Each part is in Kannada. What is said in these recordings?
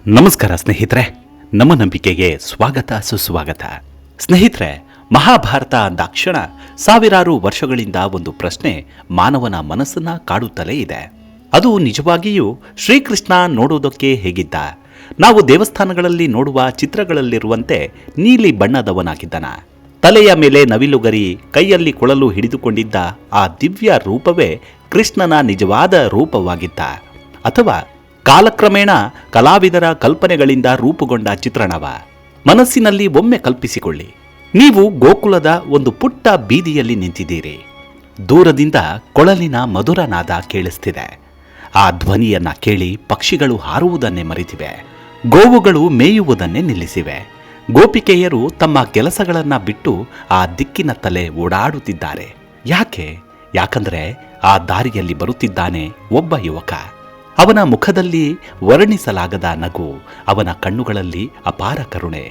ನಮಸ್ಕಾರ ಸ್ನೇಹಿತರೆ, ನಮ್ಮ ನಂಬಿಕೆಗೆ ಸ್ವಾಗತ ಸುಸ್ವಾಗತ. ಸ್ನೇಹಿತರೆ, ಮಹಾಭಾರತ ಅಂದಾಕ್ಷಣ ಸಾವಿರಾರು ವರ್ಷಗಳಿಂದ ಒಂದು ಪ್ರಶ್ನೆ ಮಾನವನ ಮನಸ್ಸನ್ನ ಕಾಡುತ್ತಲೇ ಇದೆ. ಅದು ನಿಜವಾಗಿಯೂ ಶ್ರೀಕೃಷ್ಣ ನೋಡೋದಕ್ಕೆ ಹೇಗಿದ್ದ? ನಾವು ದೇವಸ್ಥಾನಗಳಲ್ಲಿ ನೋಡುವ ಚಿತ್ರಗಳಲ್ಲಿರುವಂತೆ ನೀಲಿ ಬಣ್ಣದವನಾಗಿದ್ದನ? ತಲೆಯ ಮೇಲೆ ನವಿಲುಗರಿ, ಕೈಯಲ್ಲಿ ಕೊಳಲು ಹಿಡಿದುಕೊಂಡಿದ್ದ ಆ ದಿವ್ಯ ರೂಪವೇ ಕೃಷ್ಣನ ನಿಜವಾದ ರೂಪವಾಗಿದ್ದ? ಅಥವಾ ಕಾಲಕ್ರಮೇಣ ಕಲಾವಿದರ ಕಲ್ಪನೆಗಳಿಂದ ರೂಪುಗೊಂಡ ಚಿತ್ರಣವ? ಮನಸ್ಸಿನಲ್ಲಿ ಒಮ್ಮೆ ಕಲ್ಪಿಸಿಕೊಳ್ಳಿ, ನೀವು ಗೋಕುಲದ ಒಂದು ಪುಟ್ಟ ಬೀದಿಯಲ್ಲಿ ನಿಂತಿದ್ದೀರಿ. ದೂರದಿಂದ ಕೊಳಲಿನ ಮಧುರ ನಾದ ಕೇಳಿಸ್ತಿದೆ. ಆ ಧ್ವನಿಯನ್ನ ಕೇಳಿ ಪಕ್ಷಿಗಳು ಹಾರುವುದನ್ನೇ ಮರೆತಿವೆ, ಗೋವುಗಳು ಮೇಯುವುದನ್ನೇ ನಿಲ್ಲಿಸಿವೆ. ಗೋಪಿಕೆಯರು ತಮ್ಮ ಕೆಲಸಗಳನ್ನ ಬಿಟ್ಟು ಆ ದಿಕ್ಕಿನತ್ತಲೇ ಓಡಾಡುತ್ತಿದ್ದಾರೆ. ಯಾಕಂದ್ರೆ ಆ ದಾರಿಯಲ್ಲಿ ಬರುತ್ತಿದ್ದಾನೆ ಒಬ್ಬ ಯುವಕ. ಅವನ ಮುಖದಲ್ಲಿ ವರ್ಣಿಸಲಾಗದ ನಗು, ಅವನ ಕಣ್ಣುಗಳಲ್ಲಿ ಅಪಾರ ಕರುಣೆ,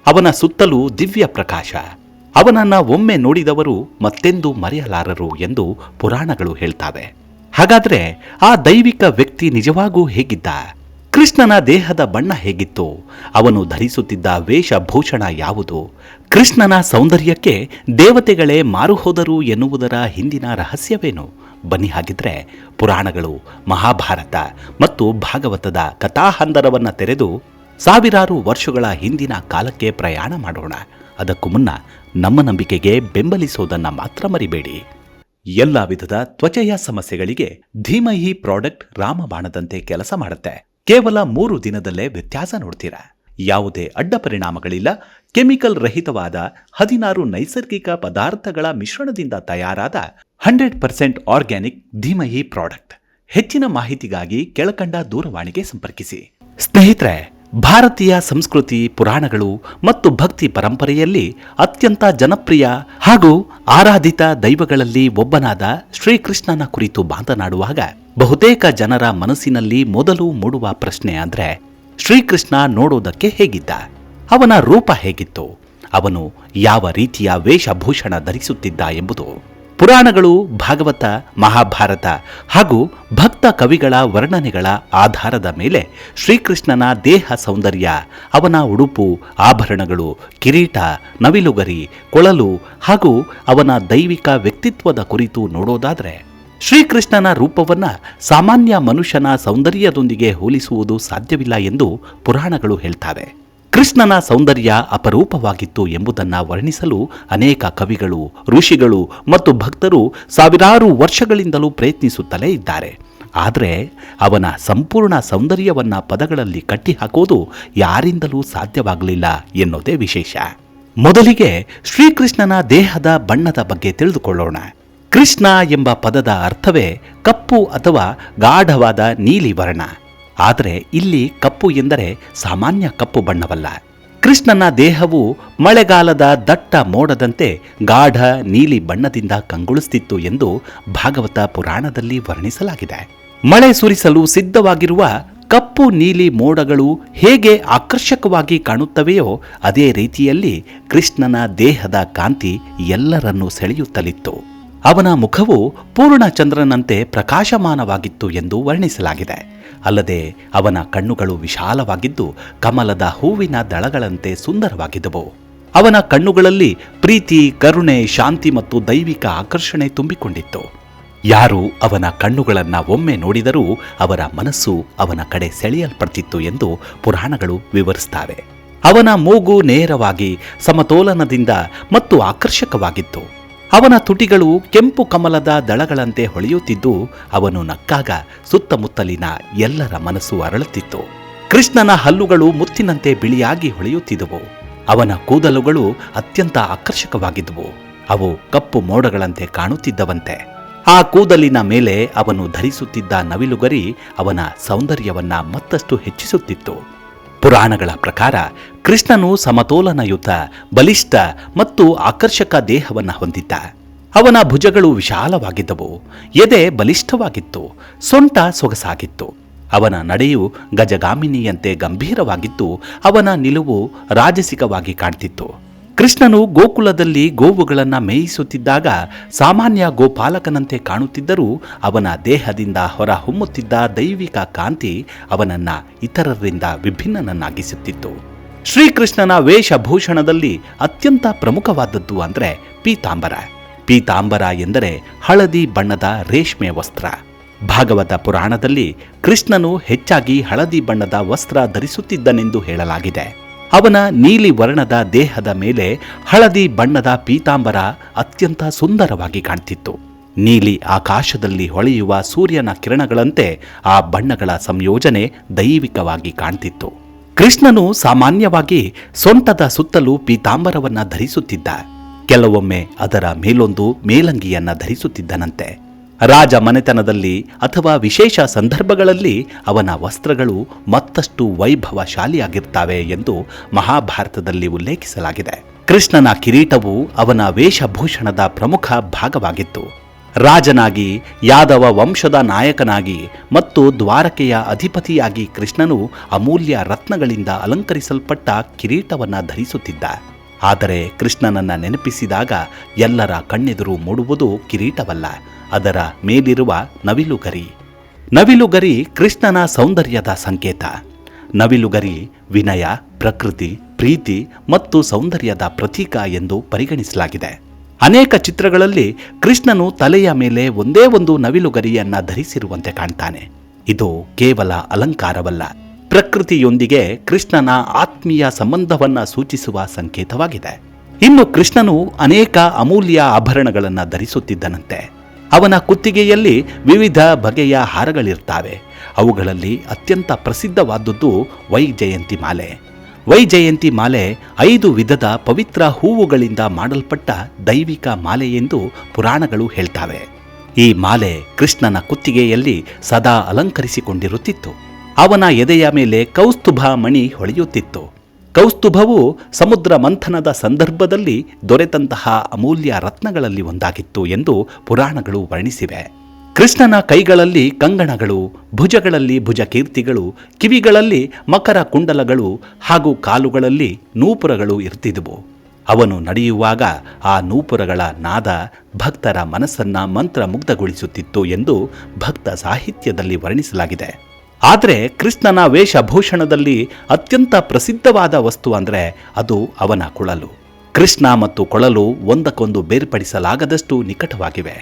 ಅವನ ಸುತ್ತಲೂ ದಿವ್ಯ ಪ್ರಕಾಶ. ಅವನನ್ನ ಒಮ್ಮೆ ನೋಡಿದವರು ಮತ್ತೆಂದೂ ಮರೆಯಲಾರರು ಎಂದು ಪುರಾಣಗಳು ಹೇಳ್ತಾವೆ. ಹಾಗಾದ್ರೆ ಆ ದೈವಿಕ ವ್ಯಕ್ತಿ ನಿಜವಾಗೂ ಹೇಗಿದ್ದ? ಕೃಷ್ಣನ ದೇಹದ ಬಣ್ಣ ಹೇಗಿತ್ತು? ಅವನು ಧರಿಸುತ್ತಿದ್ದ ವೇಷಭೂಷಣ ಯಾವುದು? ಕೃಷ್ಣನ ಸೌಂದರ್ಯಕ್ಕೆ ದೇವತೆಗಳೇ ಮಾರುಹೋದರು ಎನ್ನುವುದರ ಹಿಂದಿನ ರಹಸ್ಯವೇನು? ಬನ್ನಿ, ಹಾಗಿದ್ರೆ ಪುರಾಣಗಳು, ಮಹಾಭಾರತ ಮತ್ತು ಭಾಗವತದ ಕಥಾಹಂದರವನ್ನು ತೆರೆದು ಸಾವಿರಾರು ವರ್ಷಗಳ ಹಿಂದಿನ ಕಾಲಕ್ಕೆ ಪ್ರಯಾಣ ಮಾಡೋಣ. ಅದಕ್ಕೂ ಮುನ್ನ ನಮ್ಮ ನಂಬಿಕೆಗೆ ಬೆಂಬಲಿಸೋದನ್ನ ಮಾತ್ರ ಮರಿಬೇಡಿ. ಎಲ್ಲ ವಿಧದ ತ್ವಚೆಯ ಸಮಸ್ಯೆಗಳಿಗೆ ಧೀಮಹಿ ಪ್ರಾಡಕ್ಟ್ ರಾಮಬಾಣದಂತೆ ಕೆಲಸ ಮಾಡುತ್ತೆ. ಕೇವಲ 3 ದಿನದಲ್ಲೇ ವ್ಯತ್ಯಾಸ ನೋಡ್ತೀರಾ. ಯಾವುದೇ ಅಡ್ಡ ಪರಿಣಾಮಗಳಿಲ್ಲ. ಕೆಮಿಕಲ್ ರಹಿತವಾದ 16 ನೈಸರ್ಗಿಕ ಪದಾರ್ಥಗಳ ಮಿಶ್ರಣದಿಂದ ತಯಾರಾದ 100% ಆರ್ಗ್ಯಾನಿಕ್ ಧೀಮಹಿ ಪ್ರಾಡಕ್ಟ್. ಹೆಚ್ಚಿನ ಮಾಹಿತಿಗಾಗಿ ಕೆಳಕಂಡ ದೂರವಾಣಿಗೆ ಸಂಪರ್ಕಿಸಿ. ಸ್ನೇಹಿತರೆ, ಭಾರತೀಯ ಸಂಸ್ಕೃತಿ, ಪುರಾಣಗಳು ಮತ್ತು ಭಕ್ತಿ ಪರಂಪರೆಯಲ್ಲಿ ಅತ್ಯಂತ ಜನಪ್ರಿಯ ಹಾಗೂ ಆರಾಧಿತ ದೈವಗಳಲ್ಲಿ ಒಬ್ಬನಾದ ಶ್ರೀಕೃಷ್ಣನ ಕುರಿತು ಮಾತನಾಡುವಾಗ ಬಹುತೇಕ ಜನರ ಮನಸ್ಸಿನಲ್ಲಿ ಮೊದಲು ಮೂಡುವ ಪ್ರಶ್ನೆ ಅಂದ್ರೆ, ಶ್ರೀಕೃಷ್ಣ ನೋಡೋದಕ್ಕೆ ಹೇಗಿದ್ದ? ಅವನ ರೂಪ ಹೇಗಿತ್ತು? ಅವನು ಯಾವ ರೀತಿಯ ವೇಷಭೂಷಣ ಧರಿಸುತ್ತಿದ್ದ ಎಂಬುದು. ಪುರಾಣಗಳು, ಭಾಗವತ, ಮಹಾಭಾರತ ಹಾಗೂ ಭಕ್ತ ಕವಿಗಳ ವರ್ಣನೆಗಳ ಆಧಾರದ ಮೇಲೆ ಶ್ರೀಕೃಷ್ಣನ ದೇಹ ಸೌಂದರ್ಯ, ಅವನ ಉಡುಪು, ಆಭರಣಗಳು, ಕಿರೀಟ, ನವಿಲುಗರಿ, ಕೊಳಲು ಹಾಗೂ ಅವನ ದೈವಿಕ ವ್ಯಕ್ತಿತ್ವದ ಕುರಿತು ನೋಡೋದಾದ್ರೆ, ಶ್ರೀಕೃಷ್ಣನ ರೂಪವನ್ನ ಸಾಮಾನ್ಯ ಮನುಷ್ಯನ ಸೌಂದರ್ಯದೊಂದಿಗೆ ಹೋಲಿಸುವುದು ಸಾಧ್ಯವಿಲ್ಲ ಎಂದು ಪುರಾಣಗಳು ಹೇಳ್ತಾವೆ. ಕೃಷ್ಣನ ಸೌಂದರ್ಯ ಅಪರೂಪವಾಗಿತ್ತು ಎಂಬುದನ್ನು ವರ್ಣಿಸಲು ಅನೇಕ ಕವಿಗಳು, ಋಷಿಗಳು ಮತ್ತು ಭಕ್ತರು ಸಾವಿರಾರು ವರ್ಷಗಳಿಂದಲೂ ಪ್ರಯತ್ನಿಸುತ್ತಲೇ ಇದ್ದಾರೆ. ಆದರೆ ಅವನ ಸಂಪೂರ್ಣ ಸೌಂದರ್ಯವನ್ನ ಪದಗಳಲ್ಲಿ ಕಟ್ಟಿಹಾಕೋದು ಯಾರಿಂದಲೂ ಸಾಧ್ಯವಾಗಲಿಲ್ಲ ಎನ್ನುವುದೇ ವಿಶೇಷ. ಮೊದಲಿಗೆ ಶ್ರೀಕೃಷ್ಣನ ದೇಹದ ಬಣ್ಣದ ಬಗ್ಗೆ ತಿಳಿದುಕೊಳ್ಳೋಣ. ಕೃಷ್ಣ ಎಂಬ ಪದದ ಅರ್ಥವೇ ಕಪ್ಪು ಅಥವಾ ಗಾಢವಾದ ನೀಲಿ ವರ್ಣ. ಆದರೆ ಇಲ್ಲಿ ಕಪ್ಪು ಎಂದರೆ ಸಾಮಾನ್ಯ ಕಪ್ಪು ಬಣ್ಣವಲ್ಲ. ಕೃಷ್ಣನ ದೇಹವು ಮಳೆಗಾಲದ ದಟ್ಟ ಮೋಡದಂತೆ ಗಾಢ ನೀಲಿ ಬಣ್ಣದಿಂದ ಕಂಗೊಳಿಸುತ್ತಿತ್ತು ಎಂದು ಭಾಗವತ ಪುರಾಣದಲ್ಲಿ ವರ್ಣಿಸಲಾಗಿದೆ. ಮಳೆ ಸುರಿಸಲು ಸಿದ್ಧವಾಗಿರುವ ಕಪ್ಪು ನೀಲಿ ಮೋಡಗಳು ಹೇಗೆ ಆಕರ್ಷಕವಾಗಿ ಕಾಣುತ್ತವೆಯೋ ಅದೇ ರೀತಿಯಲ್ಲಿ ಕೃಷ್ಣನ ದೇಹದ ಕಾಂತಿ ಎಲ್ಲರನ್ನೂ ಸೆಳೆಯುತ್ತಲಿತ್ತು. ಅವನ ಮುಖವು ಪೂರ್ಣ ಚಂದ್ರನಂತೆ ಪ್ರಕಾಶಮಾನವಾಗಿತ್ತು ಎಂದು ವರ್ಣಿಸಲಾಗಿದೆ. ಅಲ್ಲದೆ ಅವನ ಕಣ್ಣುಗಳು ವಿಶಾಲವಾಗಿದ್ದು ಕಮಲದ ಹೂವಿನ ದಳಗಳಂತೆ ಸುಂದರವಾಗಿದ್ದವು. ಅವನ ಕಣ್ಣುಗಳಲ್ಲಿ ಪ್ರೀತಿ, ಕರುಣೆ, ಶಾಂತಿ ಮತ್ತು ದೈವಿಕ ಆಕರ್ಷಣೆ ತುಂಬಿಕೊಂಡಿತ್ತು. ಯಾರು ಅವನ ಕಣ್ಣುಗಳನ್ನು ಒಮ್ಮೆ ನೋಡಿದರೂ ಅವರ ಮನಸ್ಸು ಅವನ ಕಡೆ ಸೆಳೆಯಲ್ಪಡ್ತಿತ್ತು ಎಂದು ಪುರಾಣಗಳು ವಿವರಿಸುತ್ತವೆ. ಅವನ ಮೂಗು ನೇರವಾಗಿ, ಸಮತೋಲನದಿಂದ ಮತ್ತು ಆಕರ್ಷಕವಾಗಿತ್ತು. ಅವನ ತುಟಿಗಳು ಕೆಂಪು ಕಮಲದ ದಳಗಳಂತೆ ಹೊಳೆಯುತ್ತಿದ್ದು ಅವನು ನಕ್ಕಾಗ ಸುತ್ತಮುತ್ತಲಿನ ಎಲ್ಲರ ಮನಸ್ಸು ಅರಳುತ್ತಿತ್ತು. ಕೃಷ್ಣನ ಹಲ್ಲುಗಳು ಮುತ್ತಿನಂತೆ ಬಿಳಿಯಾಗಿ ಹೊಳೆಯುತ್ತಿದ್ದವು. ಅವನ ಕೂದಲುಗಳು ಅತ್ಯಂತ ಆಕರ್ಷಕವಾಗಿದ್ದವು. ಅವು ಕಪ್ಪು ಮೋಡಗಳಂತೆ ಕಾಣುತ್ತಿದ್ದವಂತೆ. ಆ ಕೂದಲಿನ ಮೇಲೆ ಅವನು ಧರಿಸುತ್ತಿದ್ದ ನವಿಲುಗರಿ ಅವನ ಸೌಂದರ್ಯವನ್ನ ಮತ್ತಷ್ಟು ಹೆಚ್ಚಿಸುತ್ತಿತ್ತು. ಪುರಾಣಗಳ ಪ್ರಕಾರ ಕೃಷ್ಣನು ಸಮತೋಲನಯುತ, ಬಲಿಷ್ಠ ಮತ್ತು ಆಕರ್ಷಕ ದೇಹವನ್ನು ಹೊಂದಿದ್ದ. ಅವನ ಭುಜಗಳು ವಿಶಾಲವಾಗಿದ್ದವು, ಎದೆ ಬಲಿಷ್ಠವಾಗಿತ್ತು, ಸೊಂಟ ಸೊಗಸಾಗಿತ್ತು. ಅವನ ನಡೆಯು ಗಜಗಾಮಿನಿಯಂತೆ ಗಂಭೀರವಾಗಿದ್ದು ಅವನ ನಿಲುವು ರಾಜಸಿಕವಾಗಿ ಕಾಣ್ತಿತ್ತು. ಕೃಷ್ಣನು ಗೋಕುಲದಲ್ಲಿ ಗೋವುಗಳನ್ನು ಮೇಯಿಸುತ್ತಿದ್ದಾಗ ಸಾಮಾನ್ಯ ಗೋಪಾಲಕನಂತೆ ಕಾಣುತ್ತಿದ್ದರೂ ಅವನ ದೇಹದಿಂದ ಹೊರ ಹೊಮ್ಮುತ್ತಿದ್ದ ದೈವಿಕ ಕಾಂತಿ ಅವನನ್ನ ಇತರರಿಂದ ವಿಭಿನ್ನನನ್ನಾಗಿಸುತ್ತಿತ್ತು. ಶ್ರೀಕೃಷ್ಣನ ವೇಷಭೂಷಣದಲ್ಲಿ ಅತ್ಯಂತ ಪ್ರಮುಖವಾದದ್ದು ಅಂದರೆ ಪೀತಾಂಬರ. ಪೀತಾಂಬರ ಎಂದರೆ ಹಳದಿ ಬಣ್ಣದ ರೇಷ್ಮೆ ವಸ್ತ್ರ. ಭಾಗವತ ಪುರಾಣದಲ್ಲಿ ಕೃಷ್ಣನು ಹೆಚ್ಚಾಗಿ ಹಳದಿ ಬಣ್ಣದ ವಸ್ತ್ರ ಧರಿಸುತ್ತಿದ್ದನೆಂದು ಹೇಳಲಾಗಿದೆ. ಅವನ ನೀಲಿ ವರ್ಣದ ದೇಹದ ಮೇಲೆ ಹಳದಿ ಬಣ್ಣದ ಪೀತಾಂಬರ ಅತ್ಯಂತ ಸುಂದರವಾಗಿ ಕಾಣ್ತಿತ್ತು. ನೀಲಿ ಆಕಾಶದಲ್ಲಿ ಹೊಳೆಯುವ ಸೂರ್ಯನ ಕಿರಣಗಳಂತೆ ಆ ಬಣ್ಣಗಳ ಸಂಯೋಜನೆ ದೈವಿಕವಾಗಿ ಕಾಣ್ತಿತ್ತು. ಕೃಷ್ಣನು ಸಾಮಾನ್ಯವಾಗಿ ಸೊಂಟದ ಸುತ್ತಲೂ ಪೀತಾಂಬರವನ್ನ ಧರಿಸುತ್ತಿದ್ದ. ಕೆಲವೊಮ್ಮೆ ಅದರ ಮೇಲೊಂದು ಮೇಲಂಗಿಯನ್ನ ಧರಿಸುತ್ತಿದ್ದನಂತೆ. ರಾಜ ಮನೆತನದಲ್ಲಿ ಅಥವಾ ವಿಶೇಷ ಸಂದರ್ಭಗಳಲ್ಲಿ ಅವನ ವಸ್ತ್ರಗಳು ಮತ್ತಷ್ಟು ವೈಭವಶಾಲಿಯಾಗಿರ್ತವೆ ಎಂದು ಮಹಾಭಾರತದಲ್ಲಿ ಉಲ್ಲೇಖಿಸಲಾಗಿದೆ. ಕೃಷ್ಣನ ಕಿರೀಟವು ಅವನ ವೇಷಭೂಷಣದ ಪ್ರಮುಖ ಭಾಗವಾಗಿತ್ತು. ರಾಜನಾಗಿ, ಯಾದವ ವಂಶದ ನಾಯಕನಾಗಿ ಮತ್ತು ದ್ವಾರಕೆಯ ಅಧಿಪತಿಯಾಗಿ ಕೃಷ್ಣನು ಅಮೂಲ್ಯ ರತ್ನಗಳಿಂದ ಅಲಂಕರಿಸಲ್ಪಟ್ಟ ಕಿರೀಟವನ್ನು ಧರಿಸುತ್ತಿದ್ದ. ಆದರೆ ಕೃಷ್ಣನನ್ನ ನೆನಪಿಸಿದಾಗ ಎಲ್ಲರ ಕಣ್ಣೆದುರು ಮೂಡುವುದು ಕಿರೀಟವಲ್ಲ, ಅದರ ಮೇಲಿರುವ ನವಿಲುಗರಿ. ನವಿಲುಗರಿ ಕೃಷ್ಣನ ಸೌಂದರ್ಯದ ಸಂಕೇತ. ನವಿಲುಗರಿ ವಿನಯ, ಪ್ರಕೃತಿ, ಪ್ರೀತಿ ಮತ್ತು ಸೌಂದರ್ಯದ ಪ್ರತೀಕ ಎಂದು ಪರಿಗಣಿಸಲಾಗಿದೆ. ಅನೇಕ ಚಿತ್ರಗಳಲ್ಲಿ ಕೃಷ್ಣನು ತಲೆಯ ಮೇಲೆ ಒಂದೇ ಒಂದು ನವಿಲುಗರಿಯನ್ನ ಧರಿಸಿರುವಂತೆ ಕಾಣ್ತಾನೆ. ಇದು ಕೇವಲ ಅಲಂಕಾರವಲ್ಲ, ಪ್ರಕೃತಿಯೊಂದಿಗೆ ಕೃಷ್ಣನ ಆತ್ಮೀಯ ಸಂಬಂಧವನ್ನ ಸೂಚಿಸುವ ಸಂಕೇತವಾಗಿದೆ. ಇನ್ನು ಕೃಷ್ಣನು ಅನೇಕ ಅಮೂಲ್ಯ ಆಭರಣಗಳನ್ನು ಧರಿಸುತ್ತಿದ್ದನಂತೆ. ಅವನ ಕುತ್ತಿಗೆಯಲ್ಲಿ ವಿವಿಧ ಬಗೆಯ ಹಾರಗಳಿರ್ತಾವೆ. ಅವುಗಳಲ್ಲಿ ಅತ್ಯಂತ ಪ್ರಸಿದ್ಧವಾದದ್ದು ವೈಜಯಂತಿ ಮಾಲೆ. ವೈಜಯಂತಿ ಮಾಲೆ 5 ವಿಧದ ಪವಿತ್ರ ಹೂವುಗಳಿಂದ ಮಾಡಲ್ಪಟ್ಟ ದೈವಿಕ ಮಾಲೆ ಎಂದು ಪುರಾಣಗಳು ಹೇಳ್ತಾವೆ. ಈ ಮಾಲೆ ಕೃಷ್ಣನ ಕುತ್ತಿಗೆಯಲ್ಲಿ ಸದಾ ಅಲಂಕರಿಸಿಕೊಂಡಿರುತ್ತಿತ್ತು. ಅವನ ಎದೆಯ ಮೇಲೆ ಕೌಸ್ತುಭ ಮಣಿ ಹೊಳೆಯುತ್ತಿತ್ತು. ಕೌಸ್ತುಭವು ಸಮುದ್ರ ಮಂಥನದ ಸಂದರ್ಭದಲ್ಲಿ ದೊರೆತಂತಹ ಅಮೂಲ್ಯ ರತ್ನಗಳಲ್ಲಿ ಒಂದಾಗಿತ್ತು ಎಂದು ಪುರಾಣಗಳು ವರ್ಣಿಸಿವೆ. ಕೃಷ್ಣನ ಕೈಗಳಲ್ಲಿ ಕಂಗಣಗಳು, ಭುಜಗಳಲ್ಲಿ ಭುಜಕೀರ್ತಿಗಳು, ಕಿವಿಗಳಲ್ಲಿ ಮಕರ ಕುಂಡಲಗಳು ಹಾಗೂ ಕಾಲುಗಳಲ್ಲಿ ನೂಪುರಗಳು ಇರ್ತಿದ್ವು. ಅವನು ನಡೆಯುವಾಗ ಆ ನೂಪುರಗಳ ನಾದ ಭಕ್ತರ ಮನಸ್ಸನ್ನ ಮಂತ್ರಮುಗ್ಧಗೊಳಿಸುತ್ತಿತ್ತು ಎಂದು ಭಕ್ತ ಸಾಹಿತ್ಯದಲ್ಲಿ ವರ್ಣಿಸಲಾಗಿದೆ. ಆದರೆ ಕೃಷ್ಣನ ವೇಷಭೂಷಣದಲ್ಲಿ ಅತ್ಯಂತ ಪ್ರಸಿದ್ಧವಾದ ವಸ್ತು ಅಂದರೆ ಅದು ಅವನ ಕೊಳಲು. ಕೃಷ್ಣ ಮತ್ತು ಕೊಳಲು ಒಂದಕ್ಕೊಂದು ಬೇರ್ಪಡಿಸಲಾಗದಷ್ಟು ನಿಕಟವಾಗಿವೆ.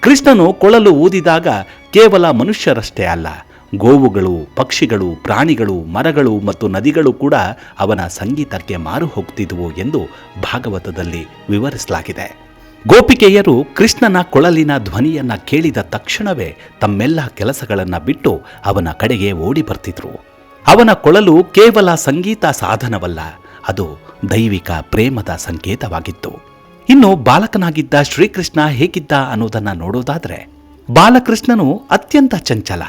ಕೃಷ್ಣನು ಕೊಳಲು ಊದಿದಾಗ ಕೇವಲ ಮನುಷ್ಯರಷ್ಟೇ ಅಲ್ಲ, ಗೋವುಗಳು, ಪಕ್ಷಿಗಳು, ಪ್ರಾಣಿಗಳು, ಮರಗಳು ಮತ್ತು ನದಿಗಳು ಕೂಡ ಅವನ ಸಂಗೀತಕ್ಕೆ ಮಾರು ಹೋಗ್ತಿದ್ವು ಎಂದು ಭಾಗವತದಲ್ಲಿ ವಿವರಿಸಲಾಗಿದೆ. ಗೋಪಿಕೆಯರು ಕೃಷ್ಣನ ಕೊಳಲಿನ ಧ್ವನಿಯನ್ನ ಕೇಳಿದ ತಕ್ಷಣವೇ ತಮ್ಮೆಲ್ಲ ಕೆಲಸಗಳನ್ನ ಬಿಟ್ಟು ಅವನ ಕಡೆಗೆ ಓಡಿ ಬರ್ತಿದ್ರು. ಅವನ ಕೊಳಲು ಕೇವಲ ಸಂಗೀತ ಸಾಧನವಲ್ಲ, ಅದು ದೈವಿಕ ಪ್ರೇಮದ ಸಂಕೇತವಾಗಿತ್ತು. ಇನ್ನು ಬಾಲಕನಾಗಿದ್ದ ಶ್ರೀಕೃಷ್ಣ ಹೇಗಿದ್ದ ಅನ್ನೋದನ್ನ ನೋಡೋದಾದ್ರೆ, ಬಾಲಕೃಷ್ಣನು ಅತ್ಯಂತ ಚಂಚಲ,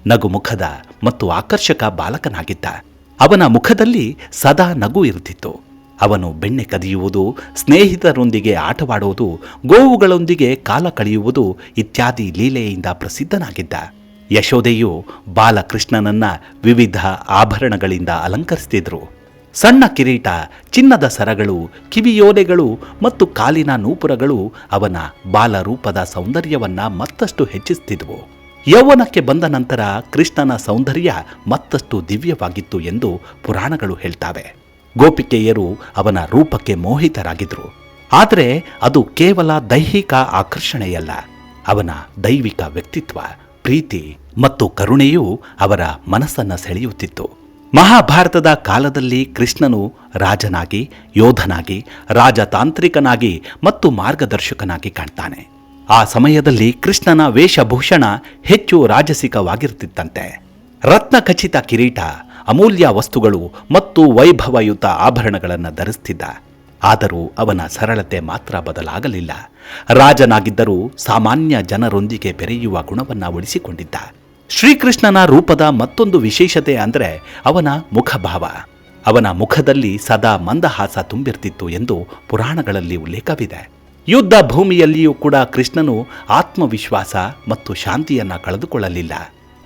ನಗುಮುಖದ ಮತ್ತು ಆಕರ್ಷಕ ಬಾಲಕನಾಗಿದ್ದ. ಅವನ ಮುಖದಲ್ಲಿ ಸದಾ ನಗು ಇರುತ್ತಿತ್ತು. ಅವನು ಬೆಣ್ಣೆ ಕದಿಯುವುದು, ಸ್ನೇಹಿತರೊಂದಿಗೆ ಆಟವಾಡುವುದು, ಗೋವುಗಳೊಂದಿಗೆ ಕಾಲ ಕಳೆಯುವುದು ಇತ್ಯಾದಿ ಲೀಲೆಯಿಂದ ಪ್ರಸಿದ್ಧನಾಗಿದ್ದ. ಯಶೋದೆಯು ಬಾಲಕೃಷ್ಣನನ್ನ ವಿವಿಧ ಆಭರಣಗಳಿಂದ ಅಲಂಕರಿಸುತ್ತಿದ್ರು. ಸಣ್ಣ ಕಿರೀಟ, ಚಿನ್ನದ ಸರಗಳು, ಕಿವಿಯೋಲೆಗಳು ಮತ್ತು ಕಾಲಿನ ನೂಪುರಗಳು ಅವನ ಬಾಲರೂಪದ ಸೌಂದರ್ಯವನ್ನ ಮತ್ತಷ್ಟು ಹೆಚ್ಚಿಸುತ್ತಿದ್ವು. ಯೌವನಕ್ಕೆ ಬಂದ ನಂತರ ಕೃಷ್ಣನ ಸೌಂದರ್ಯ ಮತ್ತಷ್ಟು ದಿವ್ಯವಾಗಿತ್ತು ಎಂದು ಪುರಾಣಗಳು ಹೇಳ್ತಾವೆ. ಗೋಪಿಕೆಯರು ಅವನ ರೂಪಕ್ಕೆ ಮೋಹಿತರಾಗಿದ್ರು. ಆದರೆ ಅದು ಕೇವಲ ದೈಹಿಕ ಆಕರ್ಷಣೆಯಲ್ಲ, ಅವನ ದೈವಿಕ ವ್ಯಕ್ತಿತ್ವ, ಪ್ರೀತಿ ಮತ್ತು ಕರುಣೆಯೂ ಅವರ ಮನಸ್ಸನ್ನು ಸೆಳೆಯುತ್ತಿತ್ತು. ಮಹಾಭಾರತದ ಕಾಲದಲ್ಲಿ ಕೃಷ್ಣನು ರಾಜನಾಗಿ, ಯೋಧನಾಗಿ, ರಾಜತಾಂತ್ರಿಕನಾಗಿ ಮತ್ತು ಮಾರ್ಗದರ್ಶಕನಾಗಿ ಕಾಣ್ತಾನೆ. ಆ ಸಮಯದಲ್ಲಿ ಕೃಷ್ಣನ ವೇಷಭೂಷಣ ಹೆಚ್ಚು ರಾಜಸಿಕವಾಗಿರ್ತಿತ್ತಂತೆ. ರತ್ನಖಚಿತ ಕಿರೀಟ, ಅಮೂಲ್ಯ ವಸ್ತುಗಳು ಮತ್ತು ವೈಭವಯುತ ಆಭರಣಗಳನ್ನು ಧರಿಸ್ತಿದ್ದ. ಆದರೂ ಅವನ ಸರಳತೆ ಮಾತ್ರ ಬದಲಾಗಲಿಲ್ಲ. ರಾಜನಾಗಿದ್ದರೂ ಸಾಮಾನ್ಯ ಜನರೊಂದಿಗೆ ಬೆರೆಯುವ ಗುಣವನ್ನು ಉಳಿಸಿಕೊಂಡಿದ್ದ. ಶ್ರೀಕೃಷ್ಣನ ರೂಪದ ಮತ್ತೊಂದು ವಿಶೇಷತೆ ಅಂದರೆ ಅವನ ಮುಖಭಾವ. ಅವನ ಮುಖದಲ್ಲಿ ಸದಾ ಮಂದಹಾಸ ತುಂಬಿರ್ತಿತ್ತು ಎಂದು ಪುರಾಣಗಳಲ್ಲಿ ಉಲ್ಲೇಖವಿದೆ. ಯುದ್ಧ ಭೂಮಿಯಲ್ಲಿಯೂ ಕೂಡ ಕೃಷ್ಣನು ಆತ್ಮವಿಶ್ವಾಸ ಮತ್ತು ಶಾಂತಿಯನ್ನ ಕಳೆದುಕೊಳ್ಳಲಿಲ್ಲ.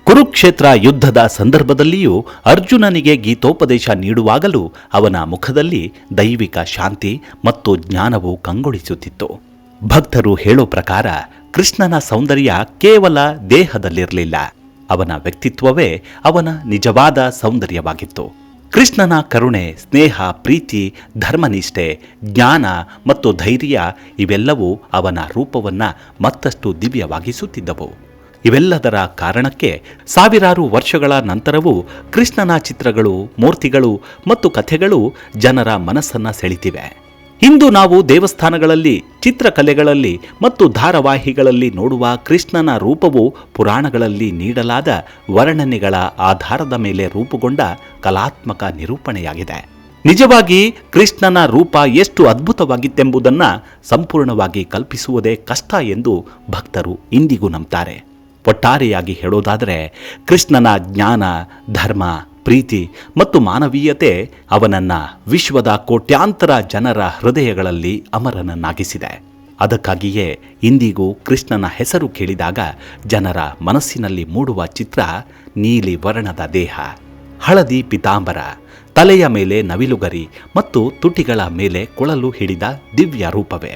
ಕುರುಕ್ಷೇತ್ರ ಯುದ್ಧದ ಸಂದರ್ಭದಲ್ಲಿಯೂ ಅರ್ಜುನನಿಗೆ ಗೀತೋಪದೇಶ ನೀಡುವಾಗಲೂ ಅವನ ಮುಖದಲ್ಲಿ ದೈವಿಕ ಶಾಂತಿ ಮತ್ತು ಜ್ಞಾನವು ಕಂಗೊಳಿಸುತ್ತಿತ್ತು. ಭಕ್ತರು ಹೇಳೋ ಪ್ರಕಾರ ಕೃಷ್ಣನ ಸೌಂದರ್ಯ ಕೇವಲ ದೇಹದಲ್ಲಿರಲಿಲ್ಲ, ಅವನ ವ್ಯಕ್ತಿತ್ವವೇ ಅವನ ನಿಜವಾದ ಸೌಂದರ್ಯವಾಗಿತ್ತು. ಕೃಷ್ಣನ ಕರುಣೆ, ಸ್ನೇಹ, ಪ್ರೀತಿ, ಧರ್ಮನಿಷ್ಠೆ, ಜ್ಞಾನ ಮತ್ತು ಧೈರ್ಯ ಇವೆಲ್ಲವೂ ಅವನ ರೂಪವನ್ನು ಮತ್ತಷ್ಟು ದಿವ್ಯವಾಗಿಸುತ್ತಿದ್ದವು. ಇವೆಲ್ಲದರ ಕಾರಣಕ್ಕೆ ಸಾವಿರಾರು ವರ್ಷಗಳ ನಂತರವೂ ಕೃಷ್ಣನ ಚಿತ್ರಗಳು, ಮೂರ್ತಿಗಳು ಮತ್ತು ಕಥೆಗಳು ಜನರ ಮನಸ್ಸನ್ನು ಸೆಳೆತಿವೆ. ಇಂದು ನಾವು ದೇವಸ್ಥಾನಗಳಲ್ಲಿ, ಚಿತ್ರಕಲೆಗಳಲ್ಲಿ ಮತ್ತು ಧಾರಾವಾಹಿಗಳಲ್ಲಿ ನೋಡುವ ಕೃಷ್ಣನ ರೂಪವು ಪುರಾಣಗಳಲ್ಲಿ ನೀಡಲಾದ ವರ್ಣನೆಗಳ ಆಧಾರದ ಮೇಲೆ ರೂಪುಗೊಂಡ ಕಲಾತ್ಮಕ ನಿರೂಪಣೆಯಾಗಿದೆ. ನಿಜವಾಗಿ ಕೃಷ್ಣನ ರೂಪ ಎಷ್ಟು ಅದ್ಭುತವಾಗಿತ್ತೆಂಬುದನ್ನು ಸಂಪೂರ್ಣವಾಗಿ ಕಲ್ಪಿಸುವುದೇ ಕಷ್ಟ ಎಂದು ಭಕ್ತರು ಇಂದಿಗೂ ನಂಬ್ತಾರೆ. ಒಟ್ಟಾರೆಯಾಗಿ ಹೇಳೋದಾದರೆ ಕೃಷ್ಣನ ಜ್ಞಾನ, ಧರ್ಮ, ಪ್ರೀತಿ ಮತ್ತು ಮಾನವೀಯತೆ ಅವನನ್ನು ವಿಶ್ವದ ಕೋಟ್ಯಾಂತರ ಜನರ ಹೃದಯಗಳಲ್ಲಿ ಅಮರನನ್ನಾಗಿಸಿದೆ. ಅದಕ್ಕಾಗಿಯೇ ಇಂದಿಗೂ ಕೃಷ್ಣನ ಹೆಸರು ಕೇಳಿದಾಗ ಜನರ ಮನಸ್ಸಿನಲ್ಲಿ ಮೂಡುವ ಚಿತ್ರ ನೀಲಿ ವರ್ಣದ ದೇಹ, ಹಳದಿ ಪಿತಾಂಬರ, ತಲೆಯ ಮೇಲೆ ನವಿಲುಗರಿ ಮತ್ತು ತುಟಿಗಳ ಮೇಲೆ ಕೊಳಲು ಹಿಡಿದ ದಿವ್ಯ ರೂಪವೇ.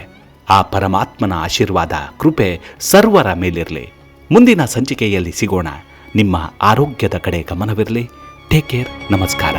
ಆ ಪರಮಾತ್ಮನ ಆಶೀರ್ವಾದ, ಕೃಪೆ ಸರ್ವರ ಮೇಲಿರಲಿ. ಮುಂದಿನ ಸಂಚಿಕೆಯಲ್ಲಿ ಸಿಗೋಣ. ನಿಮ್ಮ ಆರೋಗ್ಯದ ಕಡೆ ಗಮನವಿರಲಿ. Take care. ನಮಸ್ಕಾರ.